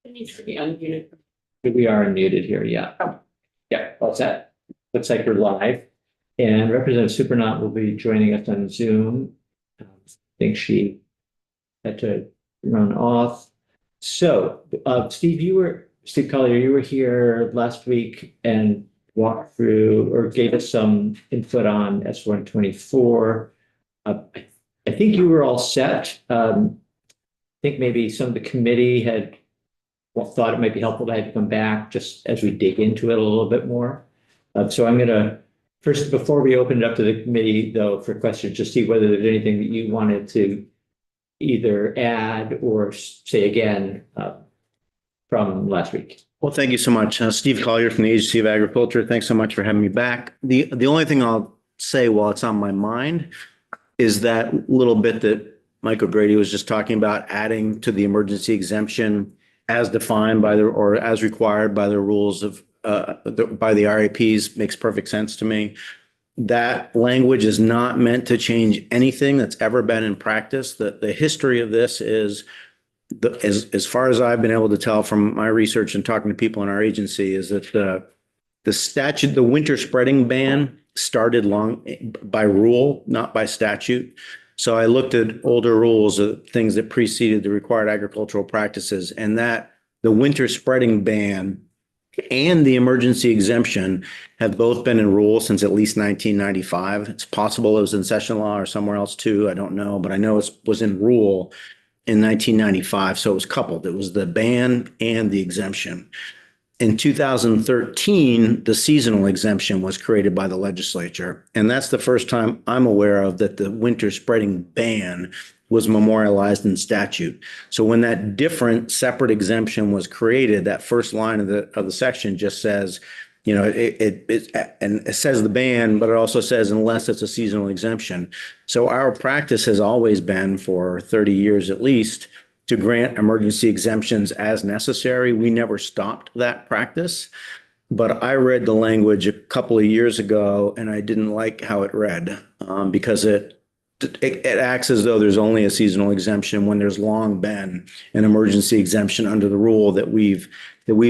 It needs to be unmuted. We are unmuted here, yeah. Yeah, all set. Looks like we're live. And Representative Supernaut will be joining us on Zoom. I think she had to run off. So, Steve Collier, you were here last week and walked through or gave us some input on S-124. I think you were all set. I think maybe some of the committee had thought it might be helpful to have you come back just as we dig into it a little bit more. So I'm going to first, before we open it up to the committee, though, for questions, just see whether there's anything that you wanted to either add or say again from last week. Well, thank you so much. Steve Collier from the Agency of Agriculture. Thanks so much for having me back. The only thing I'll say while it's on my mind is that little bit that Mike O'Grady was just talking about, adding to the emergency exemption as defined by or as required by the rules of by the RAPs makes perfect sense to me. That language is not meant to change anything that's ever been in practice. The history of this is, as far as I've been able to tell from my research and talking to people in our agency, is that the winter spreading ban started long by rule, not by statute. So I looked at older rules of things that preceded the required agricultural practices, and that the winter spreading ban and the emergency exemption have both been in rule since at least 1995. It's possible it was in session law or somewhere else too. I don't know, but I know it was in rule in 1995. So it was coupled. It was the ban and the exemption. In 2013, the seasonal exemption was created by the legislature. And that's the first time I'm aware of that the winter spreading ban was memorialized in statute. So when that different separate exemption was created, that first line of the section just says, you know, it says the ban, but it also says unless it's a seasonal exemption. So our practice has always been for 30 years at least to grant emergency exemptions as necessary. We never stopped that practice, but I read the language a couple of years ago and I didn't like how it read because it acts as though there's only a seasonal exemption when there's long been an emergency exemption under the rule that we've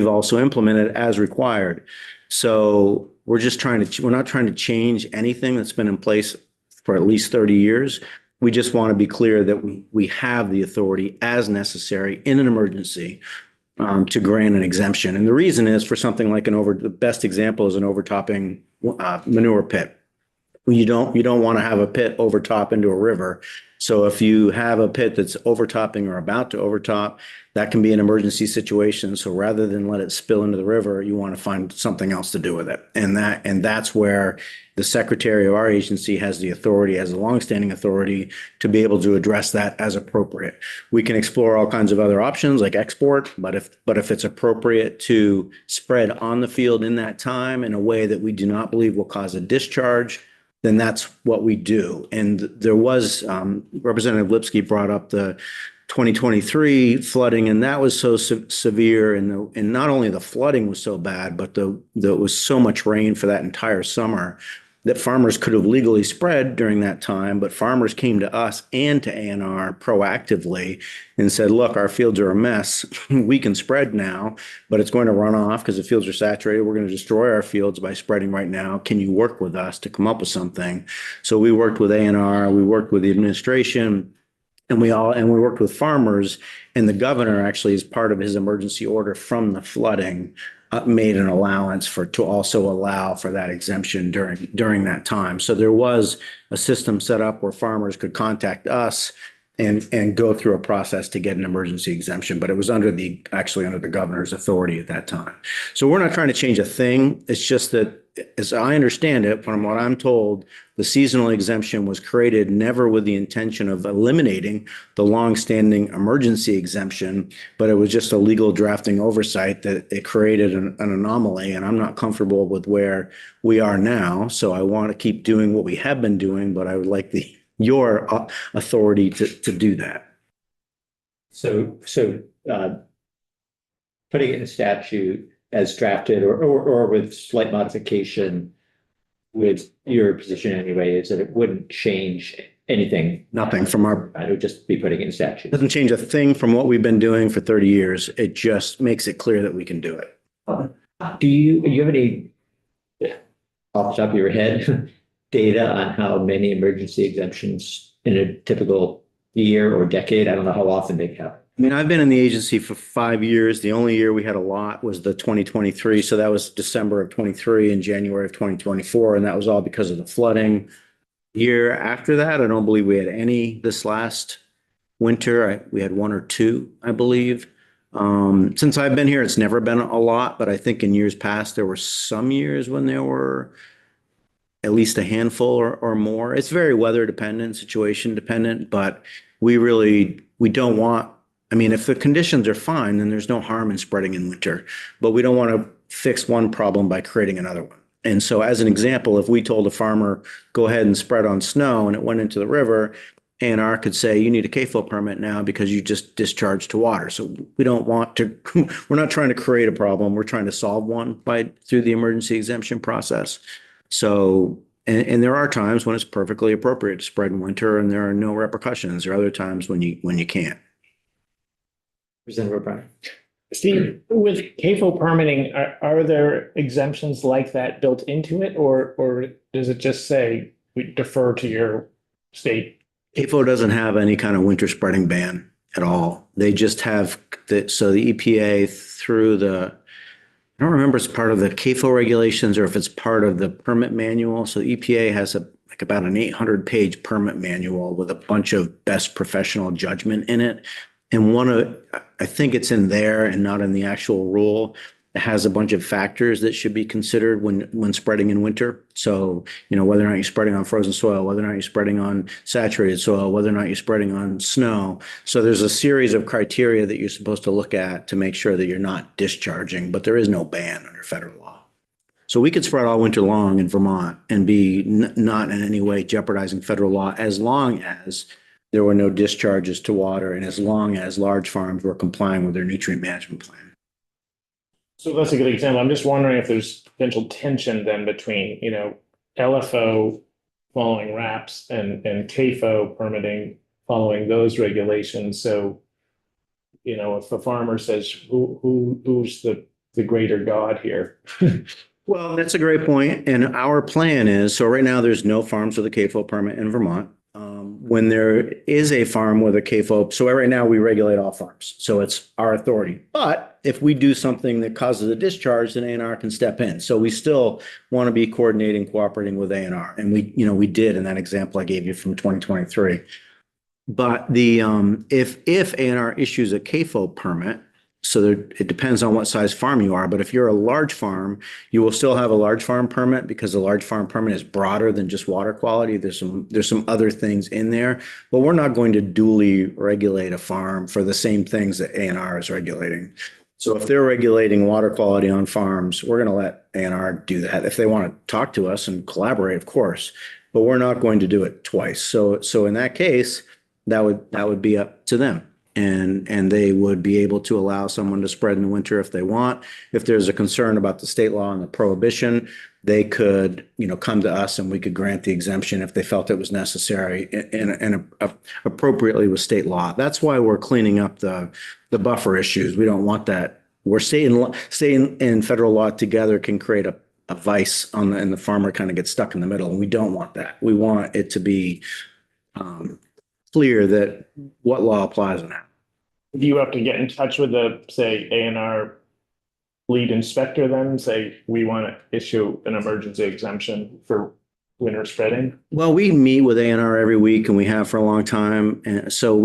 also implemented as required. So we're not trying to change anything that's been in place for at least 30 years. We just want to be clear that we have the authority as necessary in an emergency to grant an exemption. And the reason is for something like the best example is an overtopping manure pit. You don't want to have a pit overtop into a river. So if you have a pit that's overtopping or about to overtop, that can be an emergency situation. So rather than let it spill into the river, you want to find something else to do with it. And that's where the secretary of our agency has the authority, has a longstanding authority to be able to address that as appropriate. We can explore all kinds of other options like export, but if it's appropriate to spread on the field in that time in a way that we do not believe will cause a discharge, then that's what we do. And there was, Representative Lipsky brought up the 2023 flooding, and that was so severe. And not only the flooding was so bad, but there was so much rain for that entire summer that farmers could have legally spread during that time. But farmers came to us and to ANR proactively and said, look, our fields are a mess. We can spread now, but it's going to run off because the fields are saturated. We're going to destroy our fields by spreading right now. Can you work with us to come up with something? So we worked with ANR, we worked with the administration, and we worked with farmers. And the governor actually, as part of his emergency order from the flooding, made an allowance to also allow for that exemption during that time. So there was a system set up where farmers could contact us and go through a process to get an emergency exemption, but it was actually under the governor's authority at that time. So we're not trying to change a thing. It's just that, as I understand it, from what I'm told, the seasonal exemption was created never with the intention of eliminating the longstanding emergency exemption, but it was just a legal drafting oversight that it created an anomaly, and I'm not comfortable with where we are now. So I want to keep doing what we have been doing, but I would like your authority to do that. So putting it in statute as drafted or with slight modification with your position anyway, is that it wouldn't change anything. Nothing from our, I would just be putting in statute. doesn't change a thing from what we've been doing for 30 years. It just makes it clear that we can do it. Do you have any, off the top of your head, data on how many emergency exemptions in a typical year or decade? I don't know how often they happen. I mean, I've been in the agency for 5 years. The only year we had a lot was the 2023. So that was December of 23 and January of 2024. And that was all because of the flooding. Year after that, I don't believe we had any this last winter. We had one or two, I believe. Since I've been here, it's never been a lot, but I think in years past, there were some years when there were at least a handful or more. It's very weather dependent, situation dependent, but we don't want, I mean, if the conditions are fine, then there's no harm in spreading in winter, but we don't want to fix one problem by creating another one. And so as an example, if we told a farmer, go ahead and spread on snow and it went into the river, ANR could say, you need a CAFO permit now because you just discharged to water. So we don't want to, we're not trying to create a problem. We're trying to solve one through the emergency exemption process. So, and there are times when it's perfectly appropriate to spread in winter and there are no repercussions. There are other times when you can't. Representative O'Brien. Steve, with CAFO permitting, are there exemptions like that built into it, or does it just say we defer to your state? CAFO doesn't have any kind of winter spreading ban at all. They just have so the EPA through I don't remember if it's part of the CAFO regulations or if it's part of the permit manual. So the EPA has about an 800-page permit manual with a bunch of best professional judgment in it. And I think it's in there and not in the actual rule. It has a bunch of factors that should be considered when spreading in winter. So, whether or not you're spreading on frozen soil, whether or not you're spreading on saturated soil, whether or not you're spreading on snow. So there's a series of criteria that you're supposed to look at to make sure that you're not discharging, but there is no ban under federal law. So we could spread all winter long in Vermont and be not in any way jeopardizing federal law as long as there were no discharges to water and as long as large farms were complying with their nutrient management plan. So that's a good example. I'm just wondering if there's potential tension then between, LFO following RAPS and CAFO permitting following those regulations. So, if a farmer says, who's the greater God here? Well, that's a great point. And our plan is, so right now there's no farms with a CAFO permit in Vermont. When there is a farm with a CAFO, so right now we regulate all farms. So it's our authority. But if we do something that causes a discharge, then ANR can step in. So we still want to be coordinating, cooperating with ANR. And we did in that example I gave you from 2023. But if ANR issues a CAFO permit, so it depends on what size farm you are. But if you're a large farm, you will still have a large farm permit because the large farm permit is broader than just water quality. There's some other things in there, but we're not going to duly regulate a farm for the same things that ANR is regulating. So if they're regulating water quality on farms, we're going to let ANR do that. If they want to talk to us and collaborate, of course, but we're not going to do it twice. So in that case, that would be up to them. And they would be able to allow someone to spread in the winter if they want. If there's a concern about the state law and the prohibition, they could, come to us and we could grant the exemption if they felt it was necessary and appropriately with state law. That's why we're cleaning up the buffer issues. We don't want that. We're state and federal law together can create a vice and the farmer kind of gets stuck in the middle. And we don't want that. We want it to be clear that what law applies and how. Do you have to get in touch with the, say, ANR lead inspector then, say, we want to issue an emergency exemption for winter spreading? Well, we meet with ANR every week and we have for a long time. And so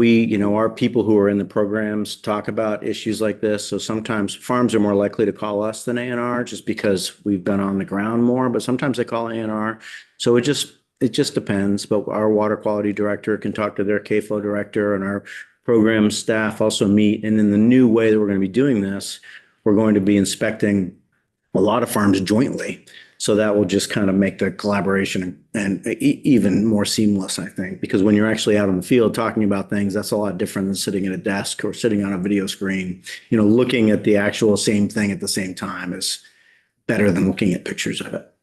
our people who are in the programs talk about issues like this. So sometimes farms are more likely to call us than ANR just because we've been on the ground more, but sometimes they call ANR. So it just depends. But our water quality director can talk to their CAFO director, and our program staff also meet. And in the new way that we're going to be doing this, we're going to be inspecting a lot of farms jointly. So that will just kind of make the collaboration and even more seamless, I think, because when you're actually out in the field talking about things, that's a lot different than sitting at a desk or sitting on a video screen. Looking at the actual same thing at the same time is better than looking at pictures of it.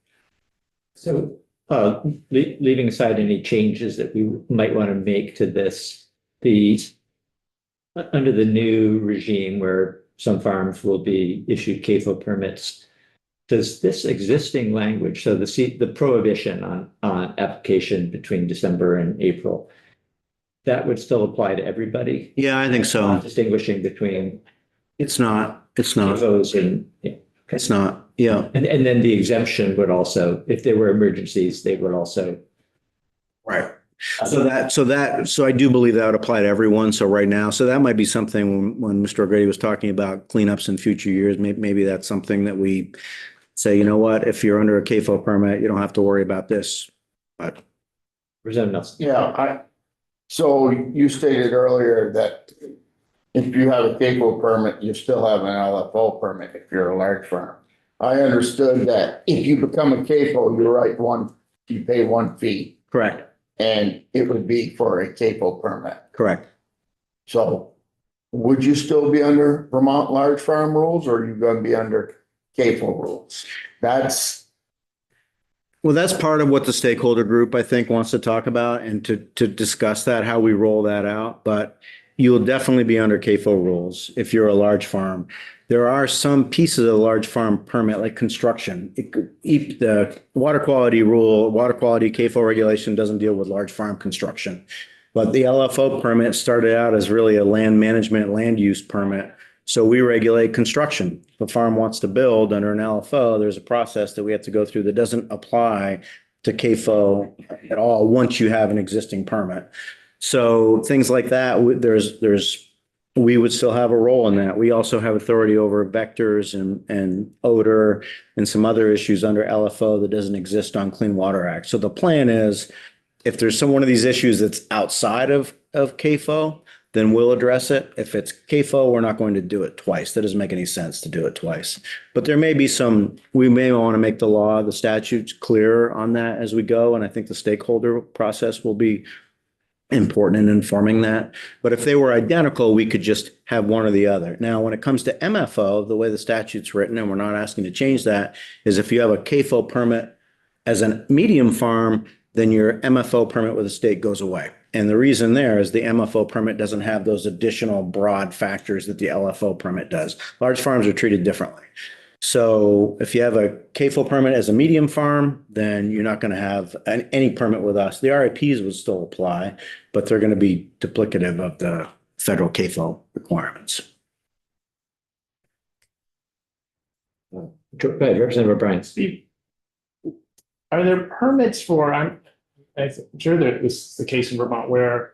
So Leaving aside any changes that we might want to make to this, under the new regime where some farms will be issued CAFO permits, does this existing language, so the prohibition on application between December and April, that would still apply to everybody? Yeah, I think so. Not distinguishing between It's not. CAFOs and, yeah. It's not. Yeah. And then the exemption would also, if there were emergencies, they would also. Right. So I do believe that would apply to everyone. So right now, so that might be something when Mr. O'Grady was talking about cleanups in future years, maybe that's something that we say, you know what, if you're under a CAFO permit, you don't have to worry about this. But Representative Nelson. Yeah, so you stated earlier that if you have a CAFO permit, you still have an LFO permit if you're a large farm. I understood that if you become a CAFO, you pay one fee correct, and it would be for a CAFO permit. correct. So would you still be under Vermont large farm rules or are you going to be under CAFO rules? Well, that's part of what the stakeholder group, I think, wants to talk about and to discuss that, how we roll that out. But you'll definitely be under CAFO rules if you're a large farm. There are some pieces of the large farm permit, like construction. The water quality rule, water quality CAFO regulation doesn't deal with large farm construction. But the LFO permit started out as really a land management, land use permit. So we regulate construction. If a farm wants to build under an LFO, there's a process that we have to go through that doesn't apply to CAFO at all once you have an existing permit. So things like that, we would still have a role in that. We also have authority over vectors and odor and some other issues under LFO that doesn't exist on Clean Water Act. So the plan is, if there's one of these issues that's outside of CAFO, then we'll address it. If it's CAFO, we're not going to do it twice. That doesn't make any sense to do it twice. But there may be we may want to make the law, the statutes clearer on that as we go. And I think the stakeholder process will be important in informing that. But if they were identical, we could just have one or the other. Now, when it comes to MFO, the way the statute's written, and we're not asking to change that, is if you have a CAFO permit as a medium farm, then your MFO permit with the state goes away. And the reason there is the MFO permit doesn't have those additional broad factors that the LFO permit does. Large farms are treated differently. So if you have a CAFO permit as a medium farm, then you're not going to have any permit with us. The RIPs would still apply, but they're going to be duplicative of the federal CAFO requirements. Go ahead, Representative O'Brien. Steve, are there permits for, I'm sure that this is the case in Vermont where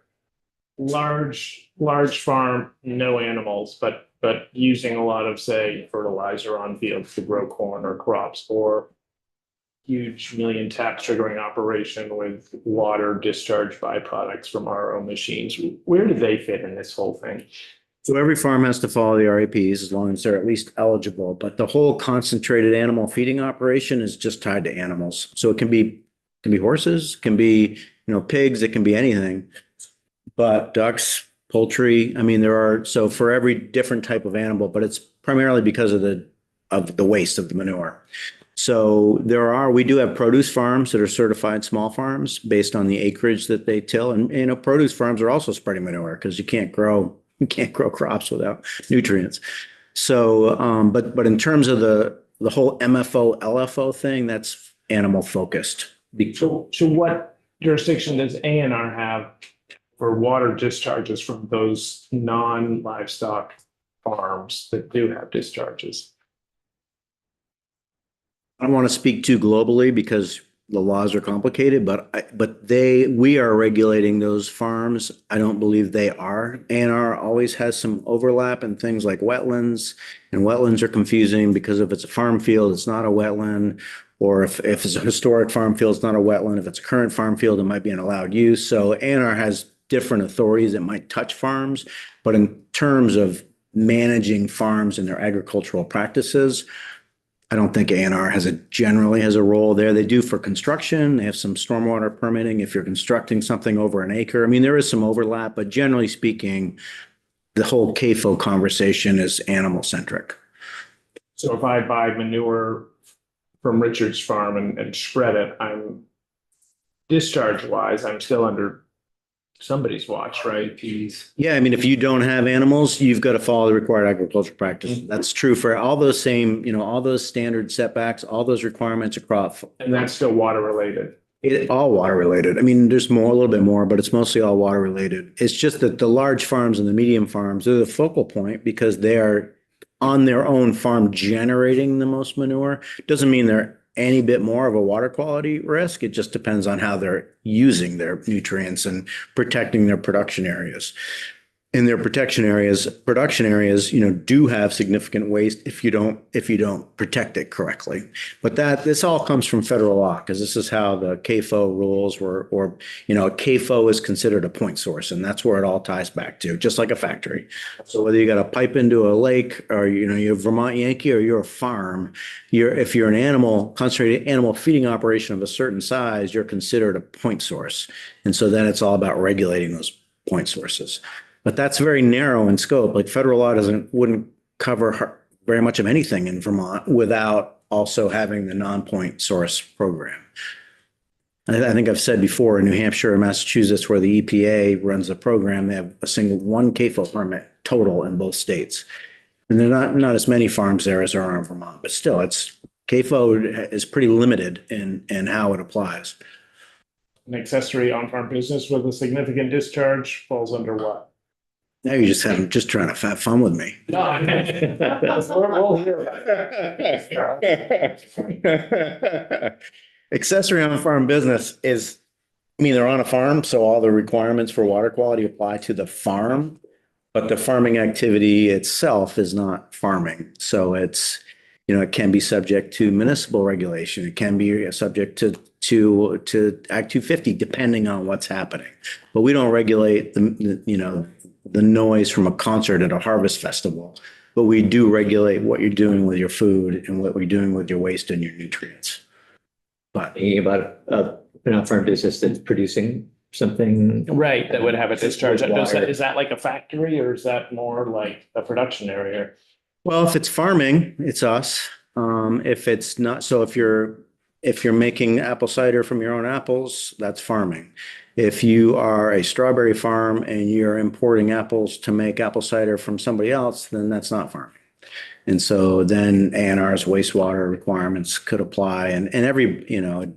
large farm, no animals, but using a lot of, say, fertilizer on fields to grow corn or crops, or huge million tap triggering operation with water discharge byproducts from RO machines. Where do they fit in this whole thing? So every farm has to follow the RAPs as long as they're at least eligible, but the whole concentrated animal feeding operation is just tied to animals. So it can be horses, can be, pigs, it can be anything. But ducks, poultry, I mean, so for every different type of animal, but it's primarily because of the waste of the manure. So we do have produce farms that are certified small farms based on the acreage that they till. And, produce farms are also spreading manure because you can't grow crops without nutrients. So, but in terms of the whole MFO, LFO thing, that's animal focused. So what jurisdiction does ANR have for water discharges from those non-livestock farms that do have discharges? I don't want to speak too globally because the laws are complicated, but we are regulating those farms. I don't believe they are. ANR always has some overlap in things like wetlands, and wetlands are confusing because if it's a farm field, it's not a wetland. Or if it's a historic farm field, it's not a wetland. If it's a current farm field, it might be an allowed use. So ANR has different authorities that might touch farms, but in terms of managing farms and their agricultural practices, I don't think ANR generally has a role there. They do for construction. They have some stormwater permitting if you're constructing something over an acre. I mean, there is some overlap, but generally speaking, the whole CAFO conversation is animal centric. So if I buy manure from Richard's farm and spread it, I'm discharge wise, I'm still under somebody's watch, right? Yeah, I mean, if you don't have animals, you've got to follow the required agricultural practice. That's true for all those same, all those standard setbacks, all those requirements across. And that's still water related. All water related. I mean, there's more, a little bit more, but it's mostly all water related. It's just that the large farms and the medium farms are the focal point because they are on their own farm generating the most manure. Doesn't mean they're any bit more of a water quality risk. It just depends on how they're using their nutrients and protecting their production areas. In their production areas, do have significant waste if you don't protect it correctly. But this all comes from federal law because this is how the CAFO rules were, a CAFO is considered a point source, and that's where it all ties back to, just like a factory. So whether you got a pipe into a lake or, you're a Vermont Yankee or you're a farm, if you're an concentrated animal feeding operation of a certain size, you're considered a point source. And so then it's all about regulating those point sources. But that's very narrow in scope. Like federal law wouldn't cover very much of anything in Vermont without also having the non-point source program. I think I've said before in New Hampshire and Massachusetts, where the EPA runs the program, they have one CAFO permit total in both states. And they're not as many farms there as there are in Vermont, but still CAFO is pretty limited in how it applies. An accessory on-farm business with a significant discharge falls under what? Now you're just trying to have fun with me. No, Accessory on-farm business they're on a farm, so all the requirements for water quality apply to the farm, but the farming activity itself is not farming. So it can be subject to municipal regulation. It can be subject to Act 250, depending on what's happening. But we don't regulate the noise from a concert at a harvest festival, but we do regulate what you're doing with your food and what we're doing with your waste and your nutrients. But Thinking about an on-farm business that's producing something. right, that would have a discharge. Water. Is that like a factory or is that more like a production area? well, if it's farming, it's us. If it's not, so if you're making apple cider from your own apples, that's farming. If you are a strawberry farm and you're importing apples to make apple cider from somebody else, then that's not farming. And so then ANR's wastewater requirements could apply. And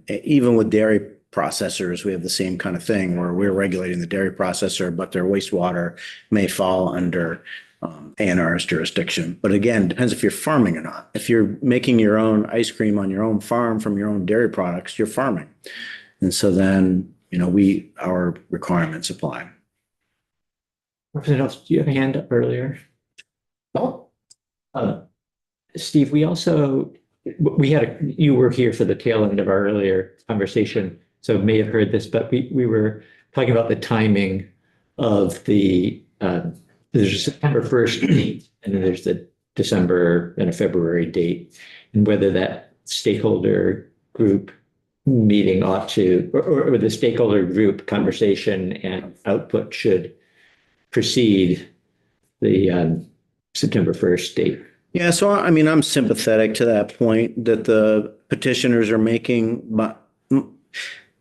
even with dairy processors, we have the same kind of thing where we're regulating the dairy processor, but their wastewater may fall under ANR's jurisdiction. But again, it depends if you're farming or not. If you're making your own ice cream on your own farm from your own dairy products, you're farming. And so then, our requirements apply. Representative, do you have a hand up earlier? No. Steve, you were here for the tail end of our earlier conversation, so may have heard this, but we were talking about the timing of there's a September 1st date, and then there's the December and a February date, and whether that stakeholder group meeting ought to, or the stakeholder group conversation and output should precede the September 1st date. Yeah, so I'm sympathetic to that point that the petitioners are making, but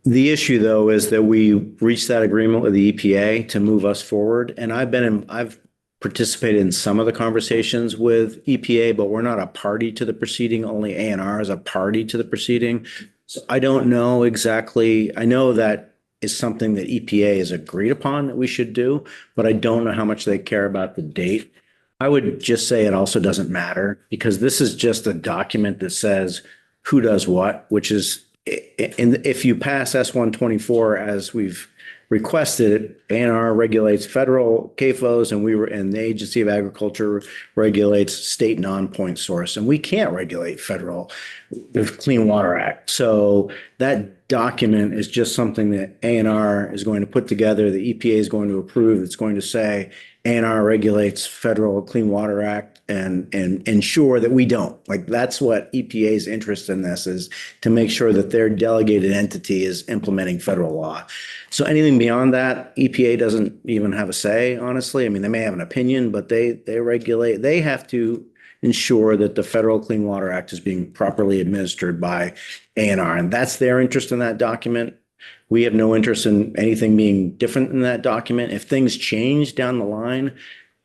the issue though is that we reached that agreement with the EPA to move us forward. And I've participated in some of the conversations with EPA, but we're not a party to the proceeding. Only ANR is a party to the proceeding. So I don't know exactly. I know that is something that EPA has agreed upon that we should do, but I don't know how much they care about the date. I would just say it also doesn't matter because this is just a document that says who does what, which is, and if you pass S-124 as we've requested, ANR regulates federal CAFOs and the Agency of Agriculture regulates state non-point source. And we can't regulate federal, the Clean Water Act. So that document is just something that ANR is going to put together, the EPA is going to approve. It's going to say ANR regulates federal Clean Water Act and ensure that we don't. Like that's what EPA's interest in this is, to make sure that their delegated entity is implementing federal law. So anything beyond that, EPA doesn't even have a say, honestly. I mean, they may have an opinion, but they regulate, they have to ensure that the Federal Clean Water Act is being properly administered by ANR. And that's their interest in that document. We have no interest in anything being different in that document. If things change down the line,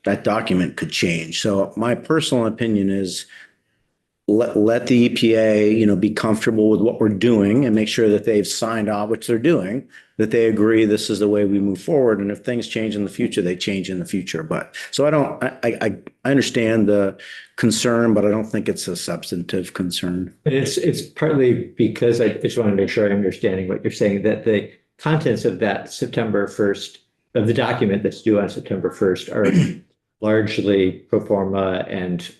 that document could change. So my personal opinion is let the EPA, be comfortable with what we're doing and make sure that they've signed off, which they're doing, that they agree this is the way we move forward. And if things change in the future, they change in the future. But so I understand the concern, but I don't think it's a substantive concern. And it's partly because I just want to make sure I'm understanding what you're saying, that the contents of that September 1st, of the document that's due on September 1st are largely pro forma, and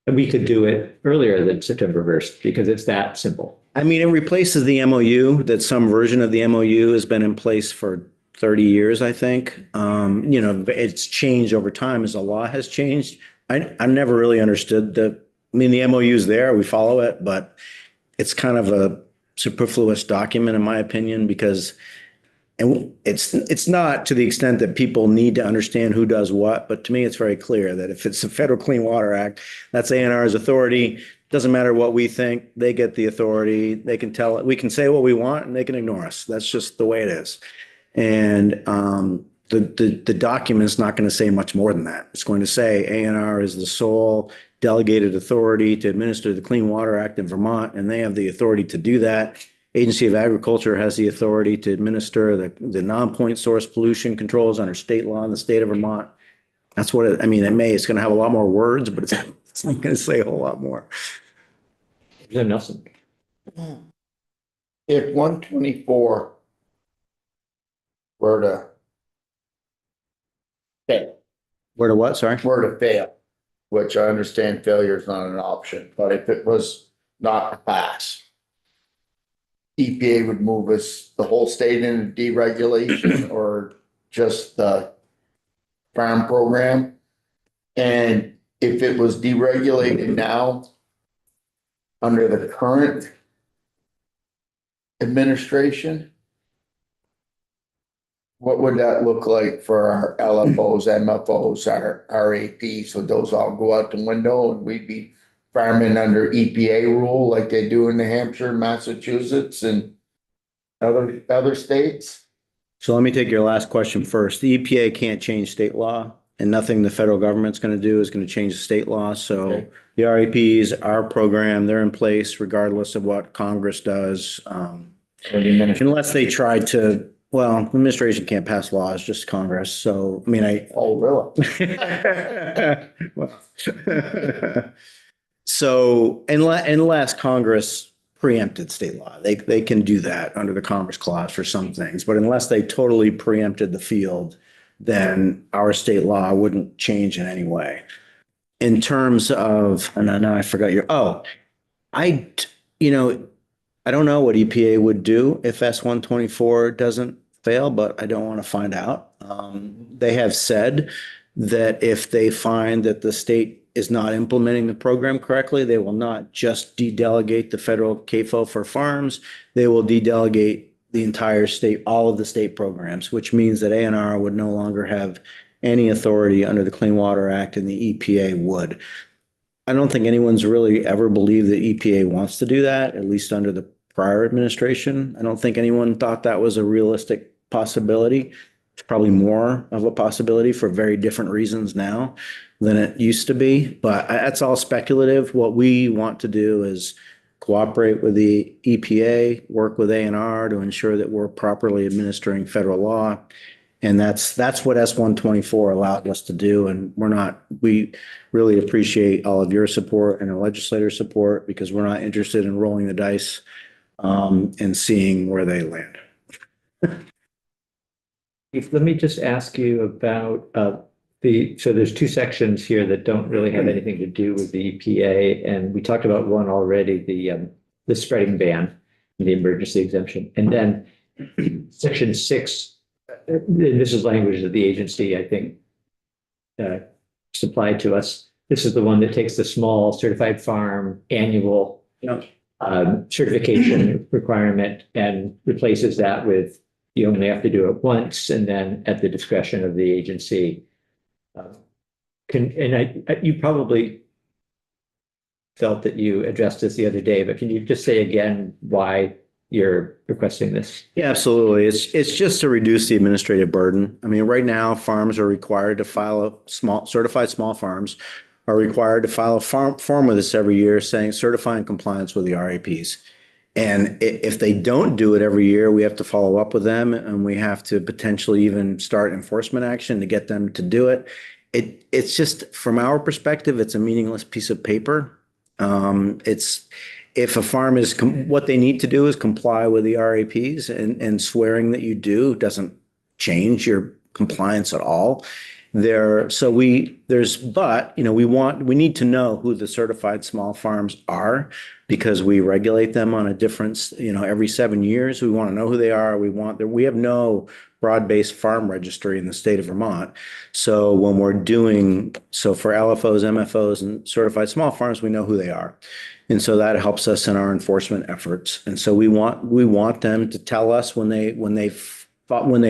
we could do it earlier than September 1st because it's that simple. I mean, it replaces the MOU, that some version of the MOU has been in place for 30 years, I think. It's changed over time as the law has changed. I never really understood the MOU is there, we follow it, but it's kind of a superfluous document in my opinion, because it's not to the extent that people need to understand who does what, but to me, it's very clear that if it's the Federal Clean Water Act, that's ANR's authority. Doesn't matter what we think, they get the authority. They can tell it. We can say what we want and they can ignore us. That's just the way it is. And the document is not going to say much more than that. It's going to say ANR is the sole delegated authority to administer the Clean Water Act in Vermont, and they have the authority to do that. Agency of Agriculture has the authority to administer the non-point source pollution controls under state law in the state of Vermont. That's what it's going to have a lot more words, but it's not going to say a whole lot more. Nelson. If 124 were to fail, Where to what? Sorry. which I understand failure is not an option, but if it was not to pass, EPA would move the whole state into deregulation or just the farm program. And if it was deregulated now, under the current administration, what would that look like for our LFOs, MFOs, our RAPs? Would those all go out the window and we'd be farming under EPA rule like they do in New Hampshire, Massachusetts, and other states? So let me take your last question first. The EPA can't change state law, and nothing the federal government's going to do is going to change the state law. So Okay. the RAPs, our program, they're in place regardless of what Congress does. Unless they try to, well, the administration can't pass laws, just Congress. So, Oh, really? Well, so unless Congress preempted state law, they can do that under the Commerce Clause for some things, but unless they totally preempted the field, then our state law wouldn't change in any way. In terms of, and now I forgot I don't know what EPA would do if S-124 doesn't fail, but I don't want to find out. They have said that if they find that the state is not implementing the program correctly, they will not just de-delegate the federal CAFO for farms. They will de-delegate the entire state, all of the state programs, which means that ANR would no longer have any authority under the Clean Water Act, and the EPA would. I don't think anyone's really ever believed that EPA wants to do that, at least under the prior administration. I don't think anyone thought that was a realistic possibility. It's probably more of a possibility for very different reasons now than it used to be, but that's all speculative. What we want to do is cooperate with the EPA, work with ANR to ensure that we're properly administering federal law. And that's what S-124 allowed us to do. And we really appreciate all of your support and our legislators' support, because we're not interested in rolling the dice and seeing where they land. Let me just ask you about so there's two sections here that don't really have anything to do with the EPA. And we talked about one already, the spreading ban, the emergency exemption. And then section 6, this is language that the agency, I think, supplied to us. This is the one that takes the small certified farm annual certification requirement and replaces that with you only have to do it once, and then at the discretion of the agency. You probably felt that you addressed this the other day, but can you just say again why you're requesting this? Yeah, absolutely. It's just to reduce the administrative burden. I mean, right now, farms are required to file certified small farms are required to file a form with us every year saying certifying compliance with the RAPs. And if they don't do it every year, we have to follow up with them and we have to potentially even start enforcement action to get them to do it. It's just, from our perspective, it's a meaningless piece of paper. It's, if a farm is, what they need to do is comply with the RAPs, and swearing that you do doesn't change your compliance at all. But, you know, we need to know who the certified small farms are because we regulate them on a different, you know, every 7 years. We want to know who they are. We have no broad-based farm registry in the state of Vermont. So when we're for LFOs, MFOs, and certified small farms, we know who they are. And so that helps us in our enforcement efforts. And so we want them to tell us when they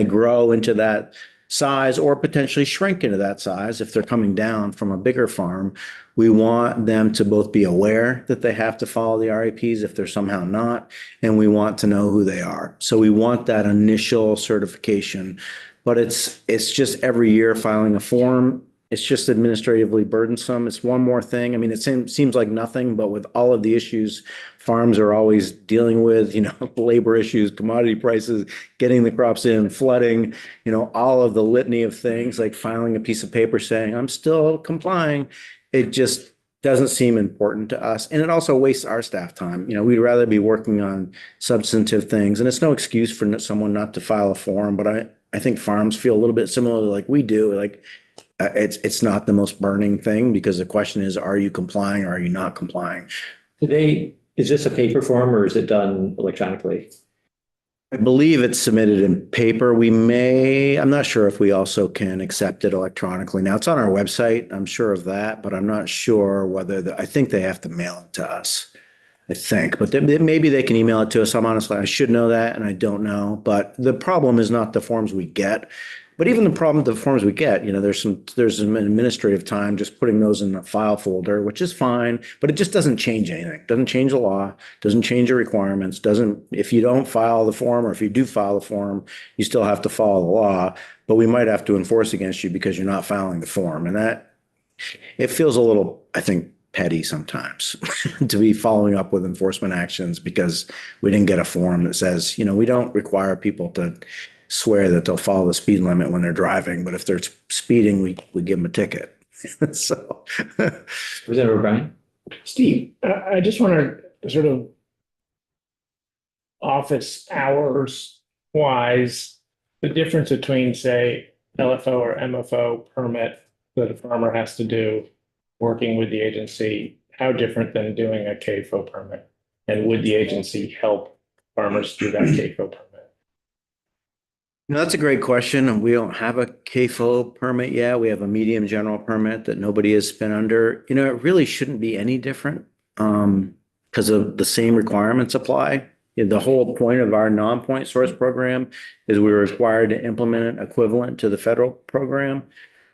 grow into that size or potentially shrink into that size. If they're coming down from a bigger farm, we want them to both be aware that they have to follow the RAPs if they're somehow not, and we want to know who they are. So we want that initial certification, but it's just every year filing a form. It's just administratively burdensome. It's one more thing. I mean, it seems like nothing, but with all of the issues farms are always dealing with, you know, labor issues, commodity prices, getting the crops in, flooding, you know, all of the litany of things, like filing a piece of paper saying, I'm still complying. It just doesn't seem important to us. And it also wastes our staff time. You know, we'd rather be working on substantive things. And it's no excuse for someone not to file a form, but I think farms feel a little bit similar like we do. Like, it's not the most burning thing because the question is, are you complying or are you not complying? Is this a paper form or is it done electronically? I believe it's submitted in paper. I'm not sure if we also can accept it electronically. Now, it's on our website. I'm sure of that, but I'm not sure whether, I think they have to mail it to us. I think, but maybe they can email it to us. I should know that and I don't know. But the problem is not the forms we get. But even the forms we get, you know, there's some administrative time just putting those in the file folder, which is fine, but it just doesn't change anything. Doesn't change the law, doesn't change the requirements, if you don't file the form or if you do file the form, you still have to follow the law, but we might have to enforce against you because you're not filing the form. And it feels a little, I think, petty sometimes to be following up with enforcement actions because we didn't get a form that says, you know, we don't require people to swear that they'll follow the speed limit when they're driving, but if they're speeding, we give them a ticket. So, Representative O'Brien? Steve, I just want to sort of office hours wise, the difference between, say, LFO or MFO permit that a farmer has to do working with the agency, how different than doing a CAFO permit? And would the agency help farmers do that CAFO permit? you know, that's a great question. And we don't have a CAFO permit yet. We have a medium general permit that nobody has been under. You know, it really shouldn't be any different because of the same requirements apply. The whole point of our non-point source program is we were required to implement an equivalent to the federal program.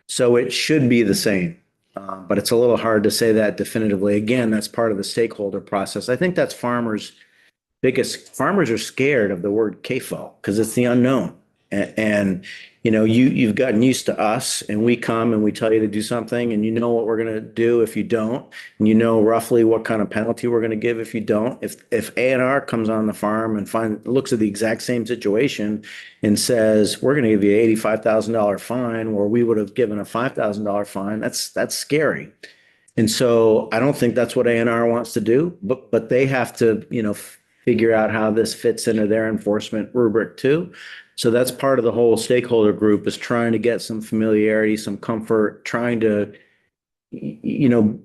So it should be the same. But it's a little hard to say that definitively. Again, that's part of the stakeholder process. I think that's farmers' farmers are scared of the word CAFO because it's the unknown. And you know, you've gotten used to us and we come and we tell you to do something and you know what we're going to do if you don't, and you know roughly what kind of penalty we're going to give if you don't. If A&R comes on the farm and looks at the exact same situation and says, we're going to give you an $85,000 fine where we would have given a $5,000 fine, that's scary. And so I don't think that's what A&R wants to do, but they have to, you know, figure out how this fits into their enforcement rubric too. So that's part of the whole stakeholder group, is trying to get some familiarity, some comfort, trying to, you know,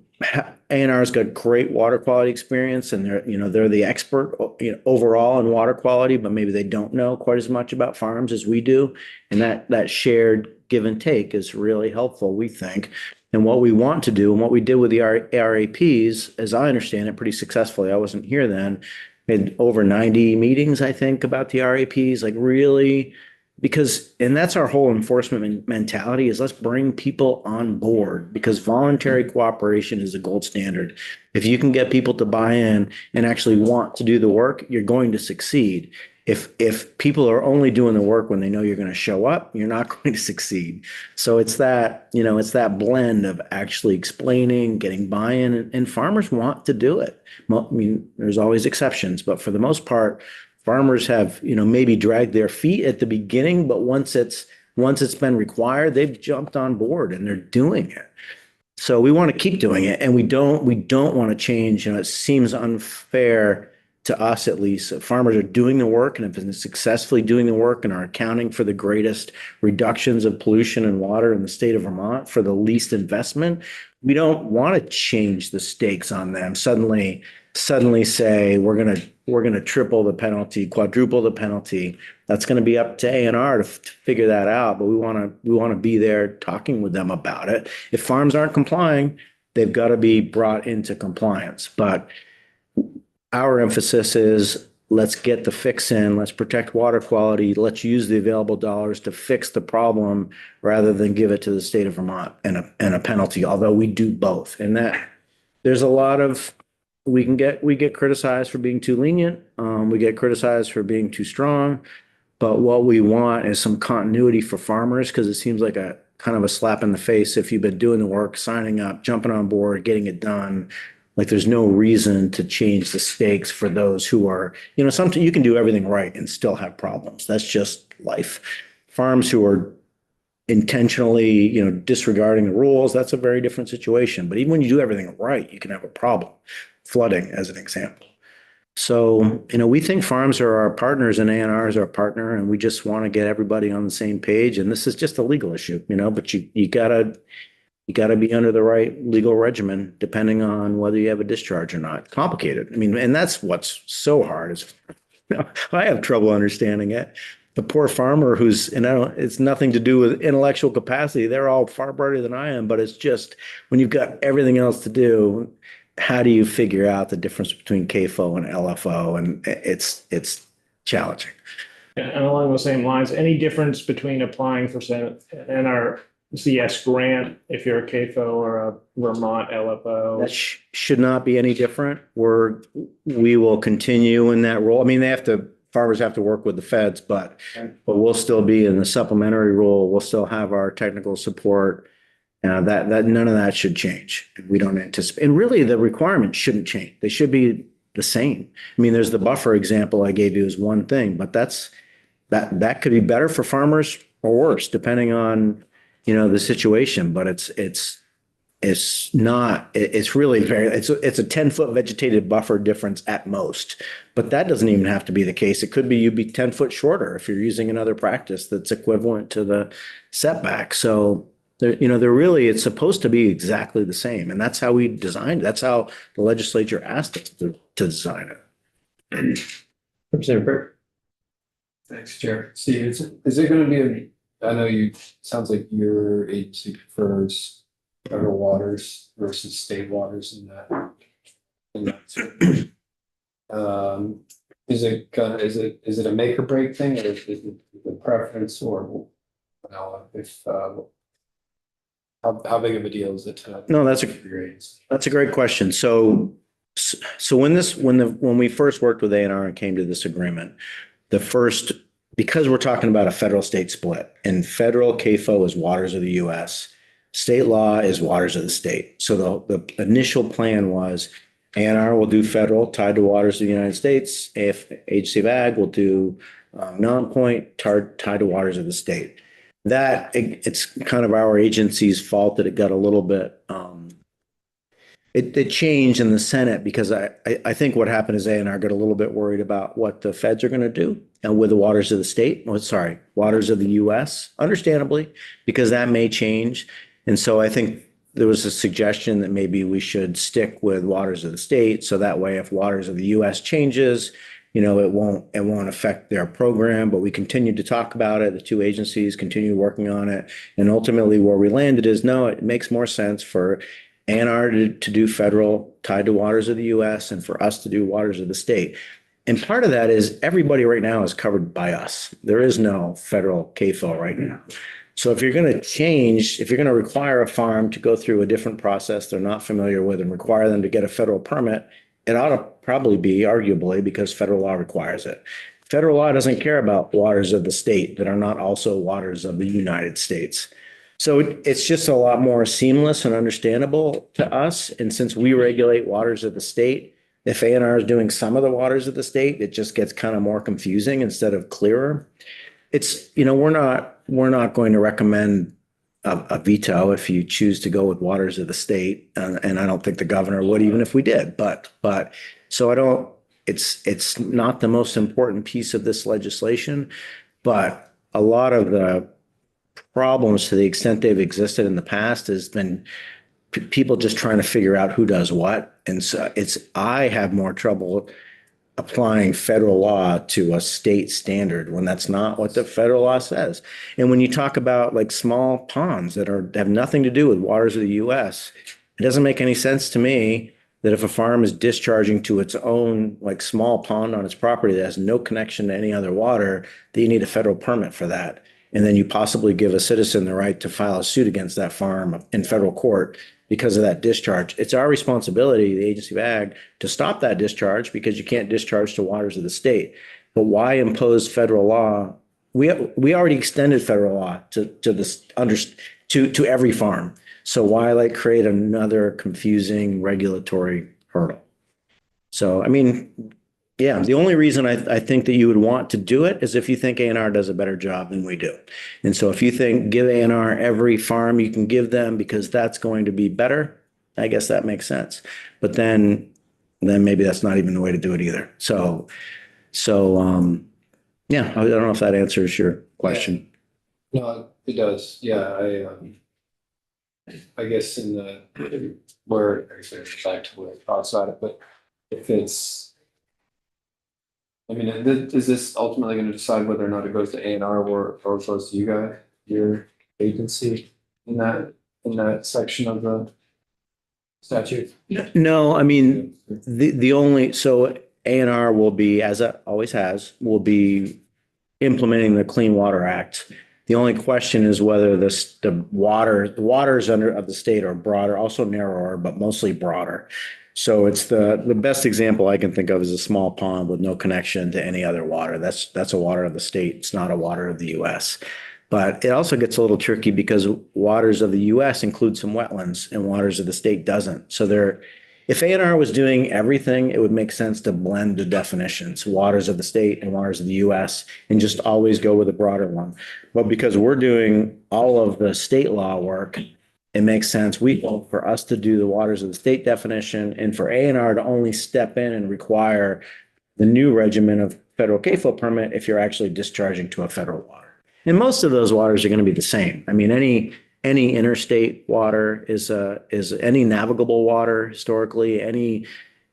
A&R's got great water quality experience and they're the expert, you know, overall in water quality, but maybe they don't know quite as much about farms as we do. And that shared give and take is really helpful, we think. And what we want to do and what we did with the RAPs, as I understand it, pretty successfully, I wasn't here then, had over 90 meetings, I think, about the RAPs, like really and that's our whole enforcement mentality is let's bring people on board because voluntary cooperation is the gold standard. If you can get people to buy in and actually want to do the work, you're going to succeed. If people are only doing the work when they know you're going to show up, you're not going to succeed. So it's that, it's that blend of actually explaining, getting buy-in, and farmers want to do it. I mean, there's always exceptions, but for the most part, farmers have, maybe dragged their feet at the beginning, but once it's been required, they've jumped on board and they're doing it. So we want to keep doing it, and we don't want to change. It seems unfair to us, at least. Farmers are doing the work and have been successfully doing the work and are accounting for the greatest reductions of pollution and water in the state of Vermont for the least investment. We don't want to change the stakes on them. Suddenly say we're gonna triple the penalty, quadruple the penalty. That's going to be up to ANR to figure that out. But we want to be there talking with them about it. If farms aren't complying, they've got to be brought into compliance. But our emphasis is let's get the fix in, let's protect water quality, let's use the available dollars to fix the problem rather than give it to the state of Vermont and a penalty, although we do both. And that there's a lot of, we get criticized for being too lenient. We get criticized for being too strong, but what we want is some continuity for farmers because it seems like a kind of a slap in the face if you've been doing the work, signing up, jumping on board, getting it done. Like there's no reason to change the stakes for those who are, sometimes you can do everything right and still have problems. That's just life. Farms who are intentionally, disregarding the rules, that's a very different situation. But even when you do everything right, you can have a problem. Flooding as an example. So, we think farms are our partners and ANR is our partner, and we just want to get everybody on the same page. And this is just a legal issue, but you gotta be under the right legal regimen, depending on whether you have a discharge or not. Complicated. I mean, and that's what's so hard is I have trouble understanding it. The poor farmer who's, it's nothing to do with intellectual capacity. They're all far brighter than I am, but it's just when you've got everything else to do, how do you figure out the difference between CAFO and LFO? And it's challenging. And along those same lines, any difference between applying for NRCS grant if you're a CAFO or a Vermont LFO? That should not be any different. We will continue in that role. I mean, farmers have to work with the feds, but we'll still be in the supplementary role. We'll still have our technical support. That none of that should change. We don't anticipate, and really the requirements shouldn't change. They should be the same. I mean, there's the buffer example I gave you is one thing, but that could be better for farmers or worse, depending on, the situation. But it's really it's a 10-foot vegetated buffer difference at most, but that doesn't even have to be the case. It could be you'd be 10 foot shorter if you're using another practice that's equivalent to the setback. So it's supposed to be exactly the same. And that's how we designed it. That's how the legislature asked us to design it. Representative Burke. Thanks, Chair. Steve, is it going to be I know sounds like your agency prefers federal waters versus state waters in that. Is it a make or break thing, or is it the preference, or how big of a deal is it? No, that's a great question. So when we first worked with ANR and came to this agreement, because we're talking about a federal state split, and federal CAFO is waters of the US, state law is waters of the state. So the initial plan was ANR will do federal tied to waters of the United States. Agency of Ag will do non-point tied to waters of the state. It's kind of our agency's fault that it got a little bit, it changed in the Senate because I think what happened is ANR got a little bit worried about what the feds are going to do and with the waters of the state, waters of the US, understandably, because that may change. And so I think there was a suggestion that maybe we should stick with waters of the state. So that way, if waters of the US changes, it won't affect their program, but we continued to talk about it. The two agencies continue working on it. And ultimately where we landed is, no, it makes more sense for ANR to do federal tied to waters of the US and for us to do waters of the state. And part of that is everybody right now is covered by us. There is no federal CAFO right now. So if you're going to change, if you're going to require a farm to go through a different process they're not familiar with and require them to get a federal permit, it ought to probably be arguably because federal law requires it. Federal law doesn't care about waters of the state that are not also waters of the United States. So it's just a lot more seamless and understandable to us. And since we regulate waters of the state, if ANR is doing some of the waters of the state, it just gets kind of more confusing instead of clearer. It's, we're not going to recommend a veto if you choose to go with waters of the state. And I don't think the governor would, even if we did, but so it's not the most important piece of this legislation, but a lot of the problems, to the extent they've existed in the past, has been people just trying to figure out who does what. And so I have more trouble applying federal law to a state standard when that's not what the federal law says. And when you talk about like small ponds that have nothing to do with waters of the US, it doesn't make any sense to me that if a farm is discharging to its own like small pond on its property that has no connection to any other water, that you need a federal permit for that. And then you possibly give a citizen the right to file a suit against that farm in federal court because of that discharge. It's our responsibility, the Agency of Ag, to stop that discharge because you can't discharge to waters of the state. But why impose federal law? We already extended federal law to every farm. So why like create another confusing regulatory hurdle? So, I mean, yeah, the only reason I think that you would want to do it is if you think ANR does a better job than we do. And so if you think give ANR every farm you can give them because that's going to be better, I guess that makes sense. But then maybe that's not even the way to do it either. So yeah, I don't know if that answers your question. No, it does. Yeah, I guess where, actually, back to where outside it, but if it's, I mean, is this ultimately going to decide whether or not it goes to ANR or goes to you guys, your agency in that section of the statute? No, I mean, the only, so ANR will be, as it always has, will be implementing the Clean Water Act. The only question is whether the waters of the state are broader, also narrower, but mostly broader. So it's the best example I can think of is a small pond with no connection to any other water. That's a water of the state. It's not a water of the US. But it also gets a little tricky because waters of the US include some wetlands and waters of the state doesn't. So if ANR was doing everything, it would make sense to blend the definitions, waters of the state and waters of the US, and just always go with a broader one. But because we're doing all of the state law work, it makes sense for us to do the waters of the state definition and for ANR to only step in and require the new regimen of federal CAFO permit if you're actually discharging to a federal water. And most of those waters are going to be the same. I mean, any interstate water is any navigable water historically, any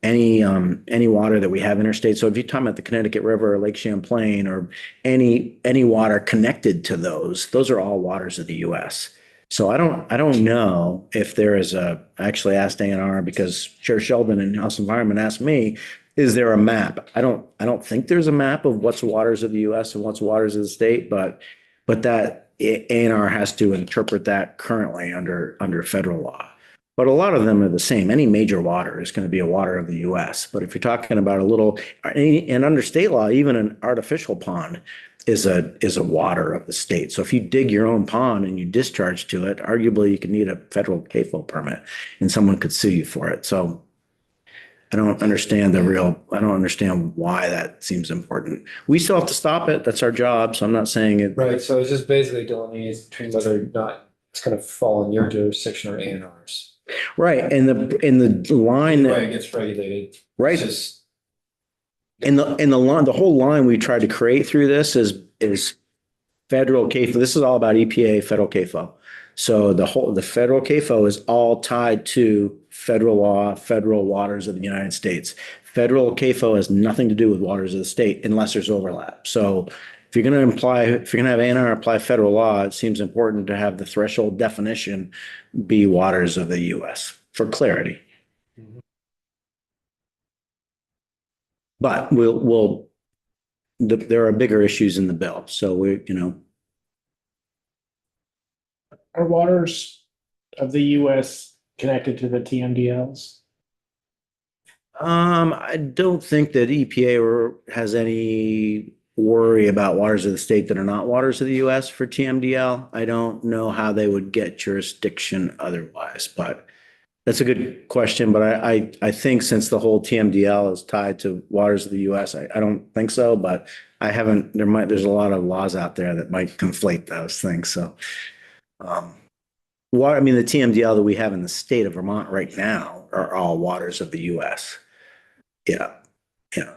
water that we have interstate. So if you're talking about the Connecticut River or Lake Champlain or any water connected to those are all waters of the US. So I don't know if there is I actually asked ANR because Chair Sheldon in House Environment asked me, is there a map? I don't think there's a map of what's waters of the US and what's waters of the state, but that ANR has to interpret that currently under federal law. But a lot of them are the same. Any major water is going to be a water of the US. But if you're talking about and under state law, even an artificial pond is a water of the state. So if you dig your own pond and you discharge to it, arguably you could need a federal CAFO permit and someone could sue you for it. So I don't understand why that seems important. We still have to stop it. That's our job. So I'm not saying it. Right, so it's just basically delineates between whether or not it's going to fall in your jurisdiction or ANR's. Right. And the line The way it gets regulated. right. It's just, And the whole line we tried to create through this is federal CAFO. This is all about EPA, federal CAFO. So the federal CAFO is all tied to federal law, federal waters of the United States. Federal CAFO has nothing to do with waters of the state unless there's overlap. So if you're going to have ANR apply federal law, it seems important to have the threshold definition be waters of the US for clarity. But there are bigger issues in the bill, so Are waters of the US connected to the TMDLs? I don't think that EPA has any worry about waters of the state that are not waters of the US for TMDL. I don't know how they would get jurisdiction otherwise, but that's a good question. But I think since the whole TMDL is tied to waters of the US, I don't think so, but there's a lot of laws out there that might conflate those things. So, the TMDL that we have in the state of Vermont right now are all waters of the US. Yeah. Yeah.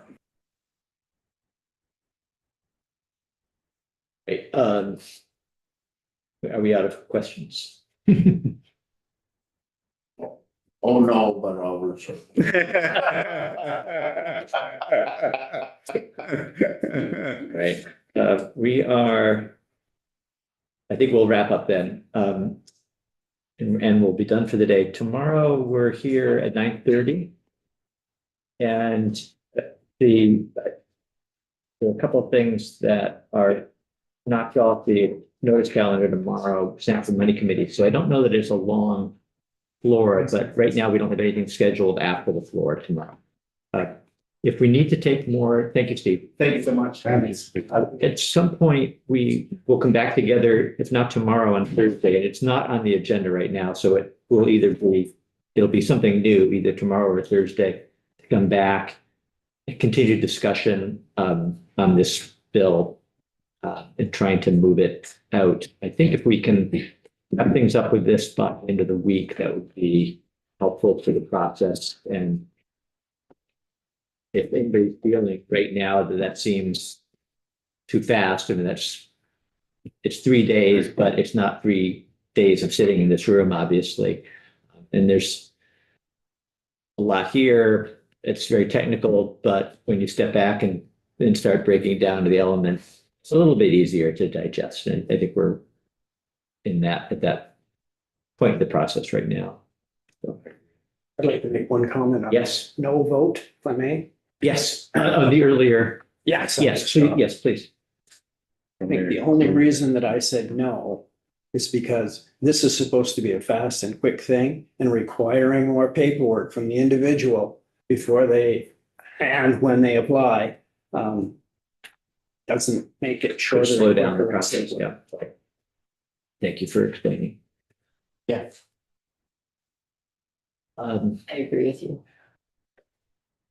Right, are we out of questions? Oh, no, but I'll reserve. Right, I think we'll wrap up then. And we'll be done for the day. Tomorrow, we're here at 9:30. And there are a couple of things that are knocked off the notice calendar tomorrow, Sanford Money Committee. So I don't know that it's a long floor, but right now we don't have anything scheduled after the floor tomorrow. If we need to take more, thank you, Steve. Thank you so much. At some point, we will come back together, if not tomorrow, on Thursday, and it's not on the agenda right now, so it'll be something new, either tomorrow or Thursday, to come back and continue discussion on this bill and trying to move it out. I think if we can wrap things up with this by the end of the week, that would be helpful for the process. And if anybody's feeling right now that seems too fast, I mean, it's 3 days, but it's not 3 days of sitting in this room, obviously. And there's a lot here. It's very technical, but when you step back and then start breaking down to the elements, it's a little bit easier to digest. And I think we're at that point in the process right now. So, I'd like to make one comment on yes, no vote, if I may. yes, on the earlier, Yes. yes, please. I think the only reason that I said no is because this is supposed to be a fast and quick thing, and requiring more paperwork from the individual before and when they apply, doesn't make it shorter. Slow down the process, yeah. Thank you for explaining. Yeah. I agree with you.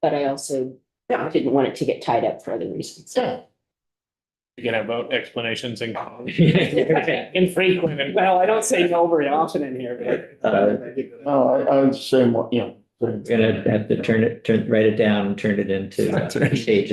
But I also didn't want it to get tied up for other reasons. You can have vote explanations and Yeah. infrequent and. Well, I don't say no very often in here, but. No, I would say, We're gonna have to write it down and turn it into pages.